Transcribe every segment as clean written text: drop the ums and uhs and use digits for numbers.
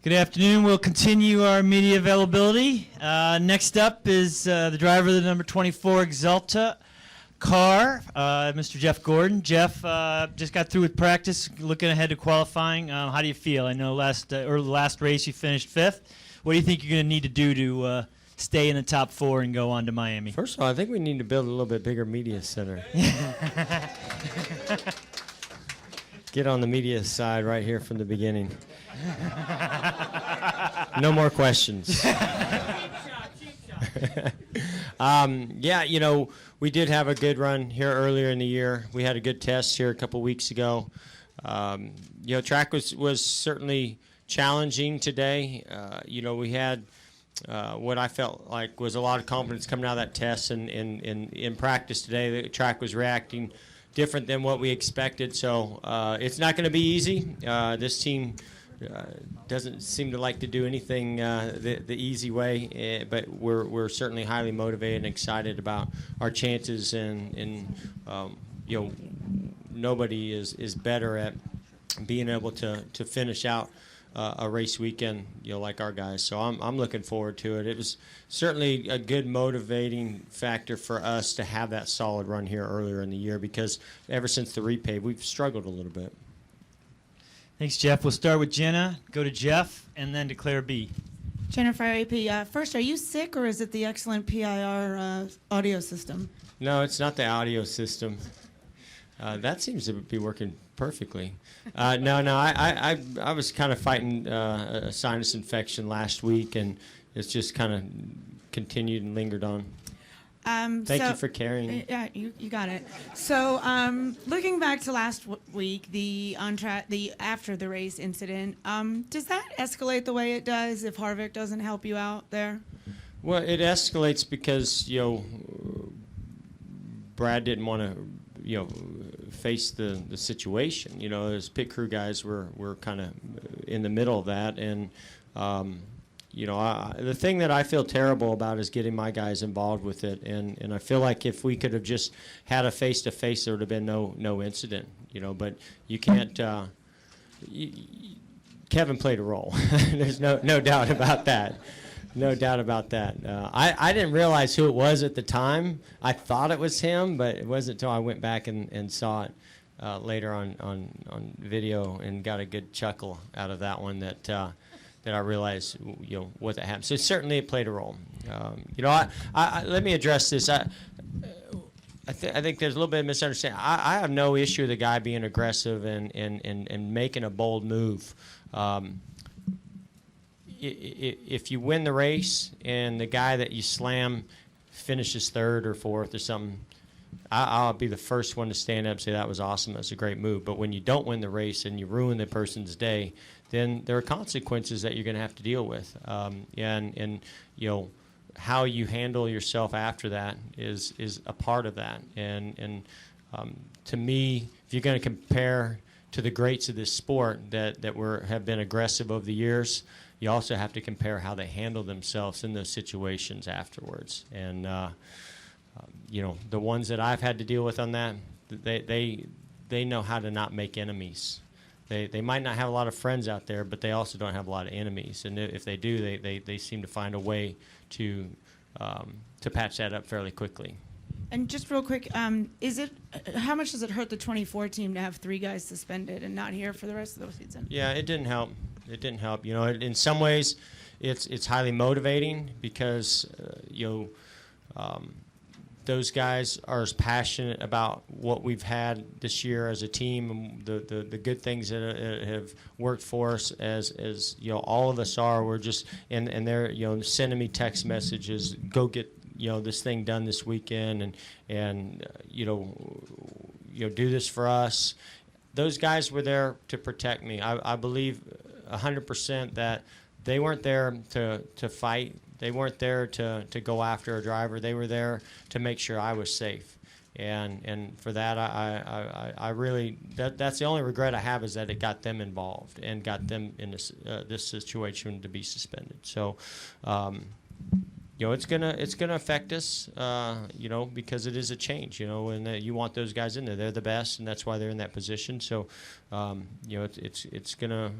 Good afternoon. We'll continue our media availability. Next up is the driver of the number 24 Exalta car, Mr. Jeff Gordon. Jeff just got through with practice, looking ahead to qualifying. How do you feel? I know last race you finished 5th. What do you think you're going to need to do to stay in the top 4 and go on to Miami? First of all, I think we need to build a little bit bigger media center. Get on the media side right here from the beginning. No more questions. Yeah, you know, we did have a good run here earlier in the year. We had a good test here a couple weeks ago. You know, track was certainly challenging today. You know, we had what I felt like was a lot of confidence coming out of that test, and in practice today, the track was reacting different than what we expected. So it's not going to be easy. This team doesn't seem to like to do anything the easy way, but we're certainly highly motivated and excited about our chances, and you know, nobody is better at being able to finish out a race weekend, you know, like our guys. So I'm looking forward to it. It was certainly a good motivating factor for us to have that solid run here earlier in the year, because ever since the repave, we've struggled a little bit. Thanks, Jeff. We'll start with Jenna, go to Jeff, and then to Claire B. Jennifer AP, first, are you sick, or is it the excellent PIR audio system? No, it's not the audio system. That seems to be working perfectly. No, I was kind of fighting a sinus infection last week, and it's just kind of continued and lingered on. Thank you for caring. Yeah, you got it. So, looking back to last week, the after the race incident, does that escalate the way it does if Harvick doesn't help you out there? Well, it escalates because, you know, Brad didn't want to, you know, face the situation. You know, as pit crew guys, we're kind of in the middle of that, and you know, the thing that I feel terrible about is getting my guys involved with it, and I feel like if we could have just had a face-to-face, there would have been no incident, you know. But you can't. Kevin played a role. There's no doubt about that. No doubt about that. I didn't realize who it was at the time. I thought it was him, but it wasn't until I went back and saw it later on video and got a good chuckle out of that one that I realized, you know, what that happened. So certainly it played a role. You know, let me address this. I think there's a little bit of misunderstanding. I have no issue with a guy being aggressive and making a bold move. If you win the race and the guy that you slam finishes 3rd or 4th or something, I'll be the first one to stand up and say that was awesome, that's a great move. But when you don't win the race and you ruin the person's day, then there are consequences that you're going to have to deal with. And you know, how you handle yourself after that is a part of that. And to me, if you're going to compare to the greats of this sport that have been aggressive over the years, you also have to compare how they handle themselves in those situations afterwards. And you know, the ones that I've had to deal with on that, they know how to not make enemies. They might not have a lot of friends out there, but they also don't have a lot of enemies. And if they do, they seem to find a way to patch that up fairly quickly. And just real quick, how much does it hurt the 24 team to have 3 guys suspended and not here for the rest of the season? Yeah, it didn't help. It didn't help. You know, in some ways, it's highly motivating because you know, those guys are as passionate about what we've had this year as a team, and the good things that have worked for us as you know, all of us are. We're just and they're, you know, sending me text messages, go get, you know, this thing done this weekend, and you know, do this for us. Those guys were there to protect me. I believe 100% that they weren't there to fight. They weren't there to go after a driver. They were there to make sure I was safe. And for that, I really, that's the only regret I have, is that it got them involved and got them in this situation to be suspended. So, it's gonna affect us, because it is a change, and you want those guys in there. They're the best, and that's why they're in that position. So, it's gonna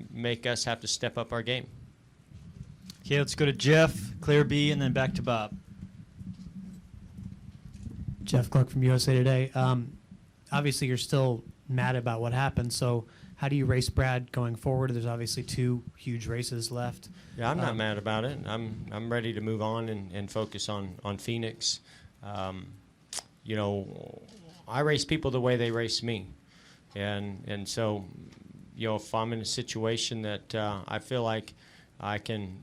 make us have to step up our game. Okay, let's go to Jeff, Claire B, and then back to Bob. Jeff Clark from USA Today. Obviously, you're still mad about what happened. So, how do you race Brad going forward? There's obviously 2 huge races left. Yeah, I'm not mad about it. I'm ready to move on and focus on Phoenix. I race people the way they race me, and so if I'm in a situation that I feel like I can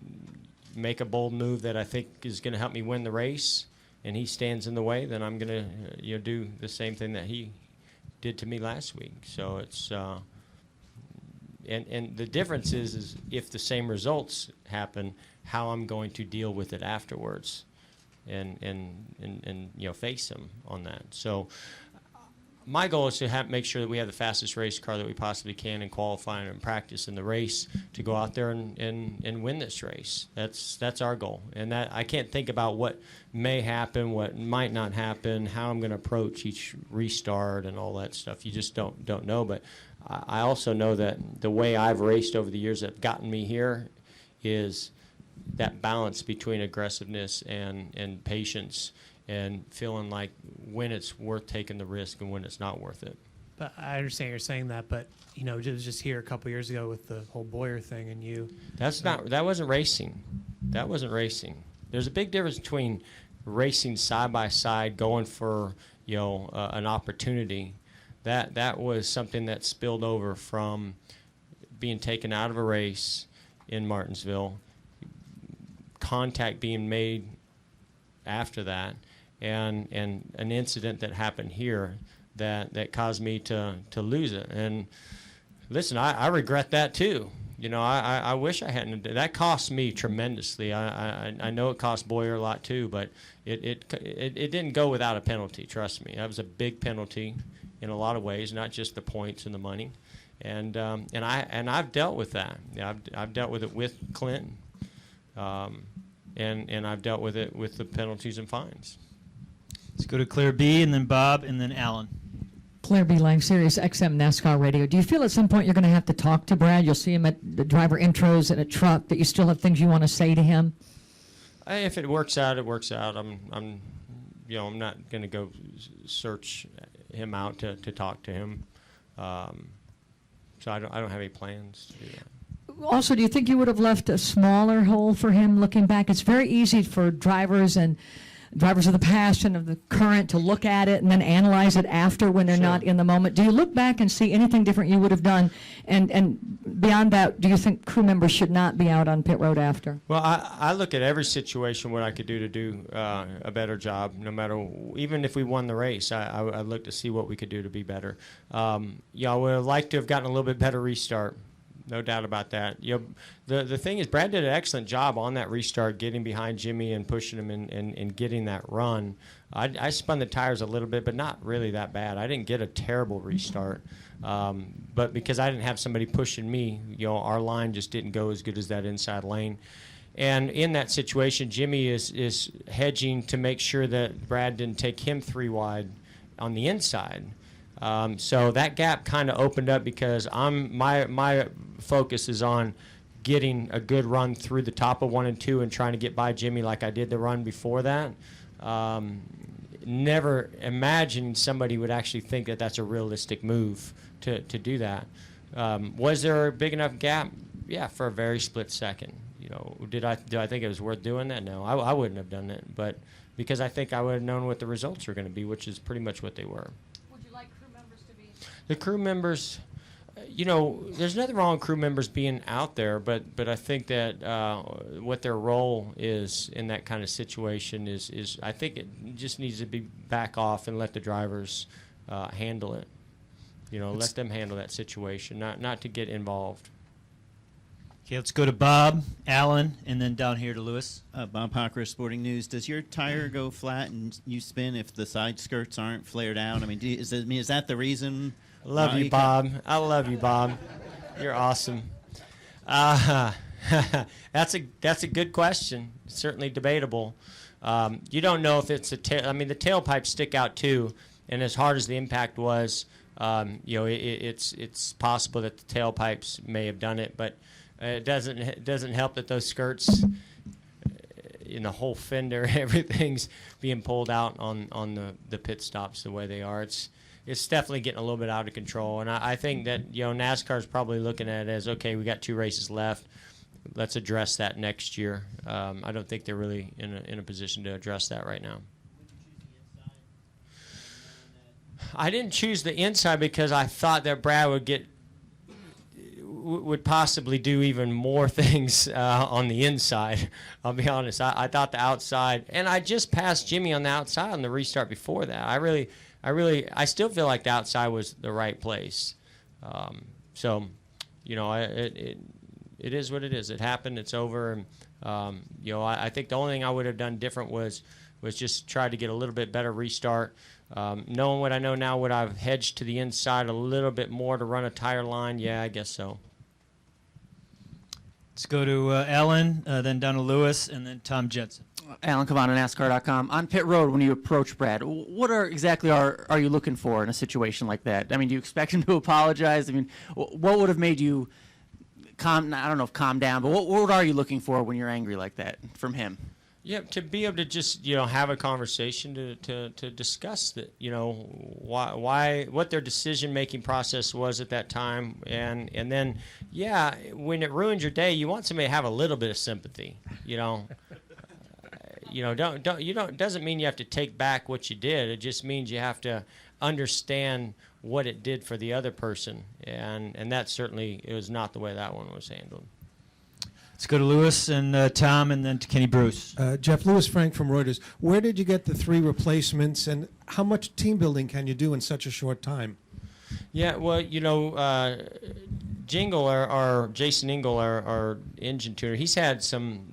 make a bold move that I think is going to help me win the race, and he stands in the way, then I'm going to do the same thing that he did to me last week. So it's and the difference is if the same results happen, how I'm going to deal with it afterwards, and face him on that. So my goal is to make sure that we have the fastest race car that we possibly can in qualifying and practice in the race to go out there and win this race. That's our goal. And that I can't think about what may happen, what might not happen, how I'm going to approach each restart and all that stuff. You just don't know. But I also know that the way I've raced over the years that have gotten me here is that balance between aggressiveness and patience, and feeling like when it's worth taking the risk and when it's not worth it. But I understand you're saying that, but it was just here a couple years ago with the whole Boyer thing, and you. That wasn't racing. That wasn't racing. There's a big difference between racing side by side, going for an opportunity. That was something that spilled over from being taken out of a race in Martinsville, contact being made after that, and an incident that happened here that caused me to lose it. And listen, I regret that too. I wish I hadn't. That cost me tremendously. I know it cost Boyer a lot too, but it didn't go without a penalty. Trust me, that was a big penalty in a lot of ways, not just the points and the money. And I've dealt with that. I've dealt with it with Clinton, and I've dealt with it with the penalties and fines. Let's go to Claire B, and then Bob, and then Alan. Claire B. Lang, Sirius XM NASCAR Radio. Do you feel at some point you're going to have to talk to Brad? You'll see him at the driver intros in a truck, that you still have things you want to say to him? If it works out, it works out. I'm not going to go search him out to talk to him. So I don't have any plans to do that. Also, do you think you would have left a smaller hole for him looking back? It's very easy for drivers of the past and of the current to look at it and then analyze it after when they're Sure. not in the moment. Do you look back and see anything different you would have done? And beyond that, do you think crew members should not be out on pit road after? Well, I look at every situation what I could do to do a better job, no matter, even if we won the race. I look to see what we could do to be better. I would have liked to have gotten a little bit better restart. No doubt about that. The thing is, Brad did an excellent job on that restart, getting behind Jimmy and pushing him and getting that run. I spun the tires a little bit, but not really that bad. I didn't get a terrible restart, but because I didn't have somebody pushing me, our line just didn't go as good as that inside lane. And in that situation, Jimmy is hedging to make sure that Brad didn't take him 3 wide on the inside. So that gap kind of opened up because my focus is on getting a good run through the top of 1 and 2 and trying to get by Jimmy like I did the run before that. Never imagined somebody would actually think that that's a realistic move to do that. Was there a big enough gap? Yeah, for a very split second. Did I think it was worth doing that? No, I wouldn't have done it, but because I think I would have known what the results were going to be, which is pretty much what they were. The crew members, there's nothing wrong with crew members being out there, but I think that what their role is in that kind of situation is I think it just needs to be back off and let the drivers handle it. Let them handle that situation, not to get involved. Okay, let's go to Bob, Alan, and then down here to Lewis. Bob Hocker, Sporting News. Does your tire go flat and you spin if the side skirts aren't flared out? I mean, is that the reason? Love you, Bob. I love you, Bob. You're awesome. That's a good question. Certainly debatable. You don't know if it's a tail. I mean, the tailpipes stick out too, and as hard as the impact was, it's possible that the tailpipes may have done it, but it doesn't help that those skirts, in the whole fender, everything's being pulled out on the pit stops the way they are. It's definitely getting a little bit out of control, and I think that NASCAR is probably looking at it as, okay, we got 2 races left. Let's address that next year. I don't think they're really in a position to address that right now. I didn't choose the inside because I thought that Brad would possibly do even more things on the inside. I'll be honest. I thought the outside, and I just passed Jimmy on the outside on the restart before that. I still feel like the outside was the right place. So, it is what it is. It happened. It's over. And I think the only thing I would have done different was just try to get a little bit better restart. Knowing what I know now, would I have hedged to the inside a little bit more to run a tire line? Yeah, I guess so. Let's go to Alan, then down to Lewis, and then Tom Jensen. Alan Cavanna, NASCAR.com. On pit road, when you approach Brad, what exactly are you looking for in a situation like that? I mean, do you expect him to apologize? I mean, what would have made you calm? I don't know if calm down, but what are you looking for when you're angry like that from him? Yeah, to be able to just have a conversation to discuss that, why what their decision making process was at that time, and then when it ruins your day, you want somebody to have a little bit of sympathy, doesn't mean you have to take back what you did. It just means you have to understand what it did for the other person, and that certainly it was not the way that one was handled. Let's go to Lewis and Tom, and then to Kenny Bruce. Jeff, Lewis Frank from Reuters. Where did you get the 3 replacements, and how much team building can you do in such a short time? Yeah, well, Jingle, or Jason Ingle, our engine tuner, he's had some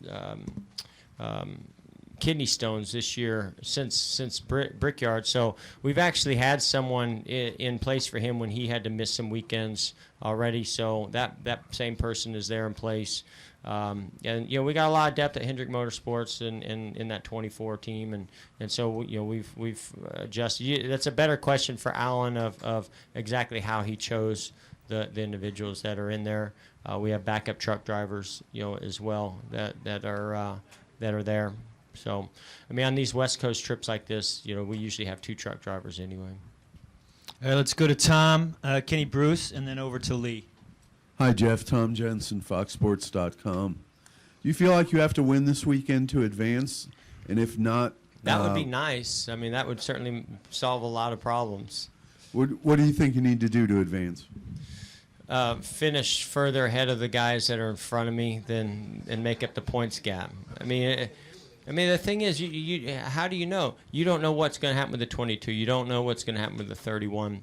kidney stones this year since Brickyard. So we've actually had someone in place for him when he had to miss some weekends already. So that same person is there in place. And we got a lot of depth at Hendrick Motorsports and in that 24 team, and so we've adjusted. That's a better question for Alan of exactly how he chose the individuals that are in there. We have backup truck drivers as well that are there. So I mean, on these West Coast trips like this, we usually have 2 truck drivers anyway. All right, let's go to Tom, Kenny Bruce, and then over to Lee. Hi, Jeff. Tom Jensen, FoxSports.com. Do you feel like you have to win this weekend to advance? And if not... That would be nice. I mean, that would certainly solve a lot of problems. What do you think you need to do to advance? Finish further ahead of the guys that are in front of me and make up the points gap. I mean, the thing is, how do you know? You don't know what's going to happen with the 22. You don't know what's going to happen with the 31.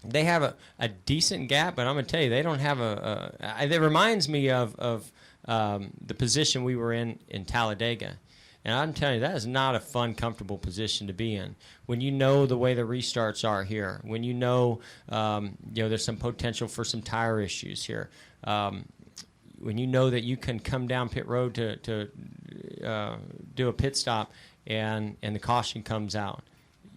They have a decent gap, but I'm going to tell you, they don't have it reminds me of the position we were in Talladega. And I'm telling you, that is not a fun, comfortable position to be in. When you know the way the restarts are here, when there's some potential for some tire issues here, when you know that you can come down pit road to do a pit stop and the caution comes out,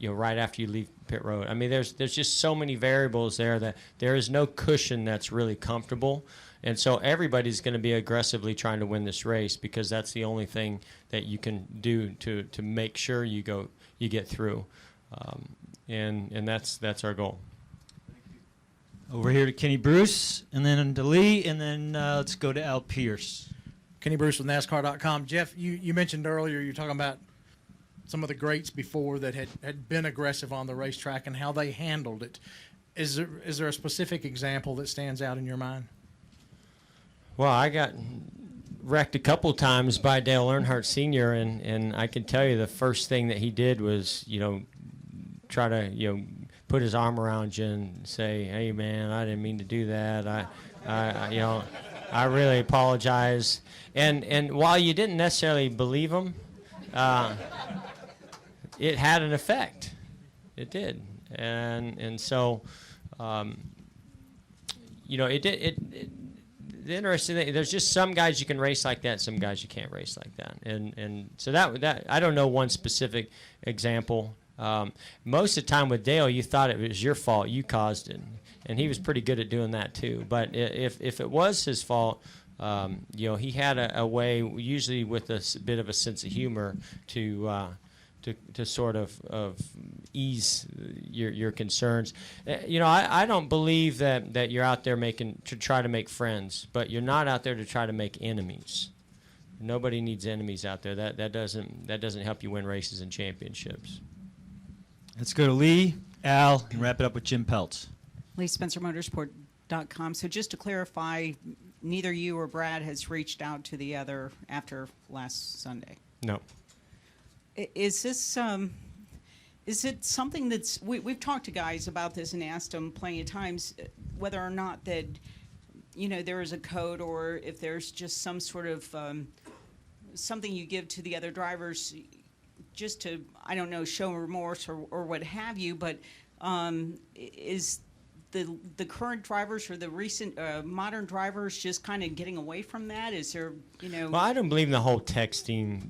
right after you leave pit road. I mean, there's just so many variables there that there is no cushion that's really comfortable. And so everybody's going to be aggressively trying to win this race because that's the only thing that you can do to make sure you get through. And that's our goal. Over here to Kenny Bruce, and then to Lee, and then let's go to Al Pierce. Kenny Bruce with NASCAR.com. Jeff, you mentioned earlier, you're talking about some of the greats before that had been aggressive on the racetrack and how they handled it. Is there a specific example that stands out in your mind? Well, I got wrecked a couple times by Dale Earnhardt Sr., and I can tell you the first thing that he did was, try to, put his arm around you and say, "Hey, man, I didn't mean to do that. I really apologize." And while you didn't necessarily believe him, it had an effect. It did, and so, it did. the interesting thing, there's just some guys you can race like that, some guys you can't race like that, and so that I don't know one specific example. Most of the time with Dale, you thought it was your fault, you caused it, and he was pretty good at doing that too. But if it was his fault, he had a way, usually with a bit of a sense of humor, to sort of ease your concerns. I don't believe that you're out there to try to make friends, but you're not out there to try to make enemies. Nobody needs enemies out there. That doesn't help you win races and championships. Let's go to Lee, Al, and wrap it up with Jim Peltz. Lee, SpencerMotorsport.com. So just to clarify, neither you or Brad has reached out to the other after last Sunday. No. Is this is it something that's we've talked to guys about this and asked them plenty of times whether or not that there is a code, or if there's just some sort of something you give to the other drivers just to, I don't know, show remorse or what have you, but is the current drivers or the recent modern drivers just kind of getting away from that? Is there, Well, I don't believe in the whole texting,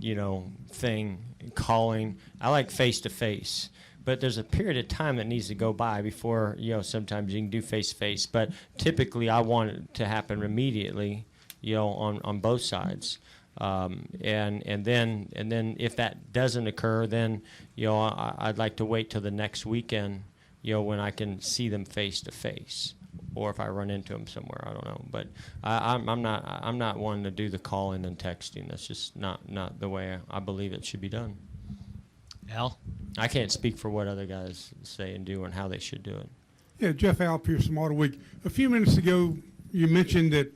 thing, calling. I like face-to-face. But there's a period of time that needs to go by before, sometimes you can do face-to-face. But typically I want it to happen immediately, on both sides. And then if that doesn't occur, then, I'd like to wait till the next weekend, when I can see them face to face, or if I run into them somewhere, I don't know. But I'm not one to do the calling and texting. That's just not the way I believe it should be done. Al? I can't speak for what other guys say and do and how they should do it. Yeah, Jeff Al Pierce from Auto Week. A few minutes ago, you mentioned that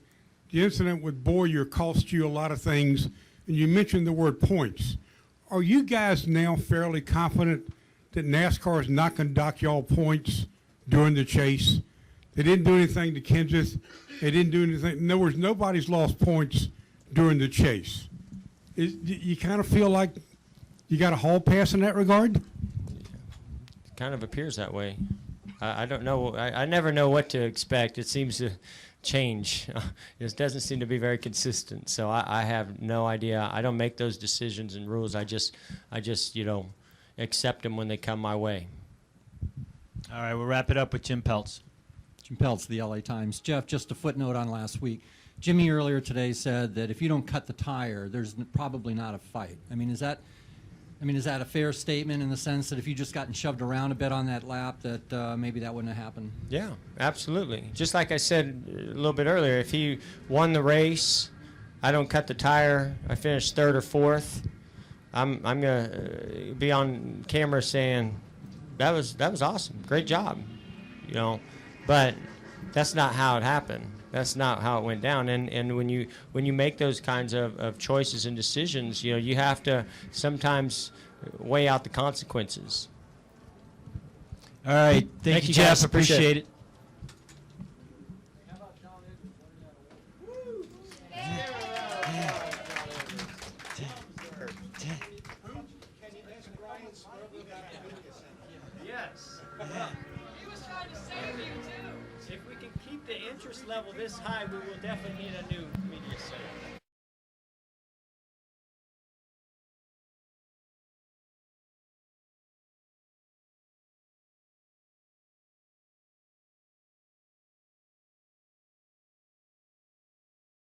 the incident with Boyer cost you a lot of things, and you mentioned the word points. Are you guys now fairly confident that NASCAR is not going to dock y'all points during the chase? They didn't do anything to Kenseth. They didn't do anything. In other words, nobody's lost points during the chase. You kind of feel like you got a hall pass in that regard? It kind of appears that way. I don't know. I never know what to expect. It seems to change. It doesn't seem to be very consistent. So I have no idea. I don't make those decisions and rules. I just accept them when they come my way. All right, we'll wrap it up with Jim Peltz. Jim Peltz, the LA Times. Jeff, just a footnote on last week. Jimmy earlier today said that if you don't cut the tire, there's probably not a fight. Is that a fair statement in the sense that if you just gotten shoved around a bit on that lap, that maybe that wouldn't have happened? Yeah, absolutely. Just like I said a little bit earlier, if he won the race, I don't cut the tire, I finish third or fourth, I'm gonna be on camera saying that was awesome, great job, But that's not how it happened. That's not how it went down. And when you make those kinds of choices and decisions, you have to sometimes weigh out the consequences. All right, thank you, Jeff. Guys. Appreciate it. Yes. He was trying to save you too. If we can keep the interest level this high, we will definitely need a new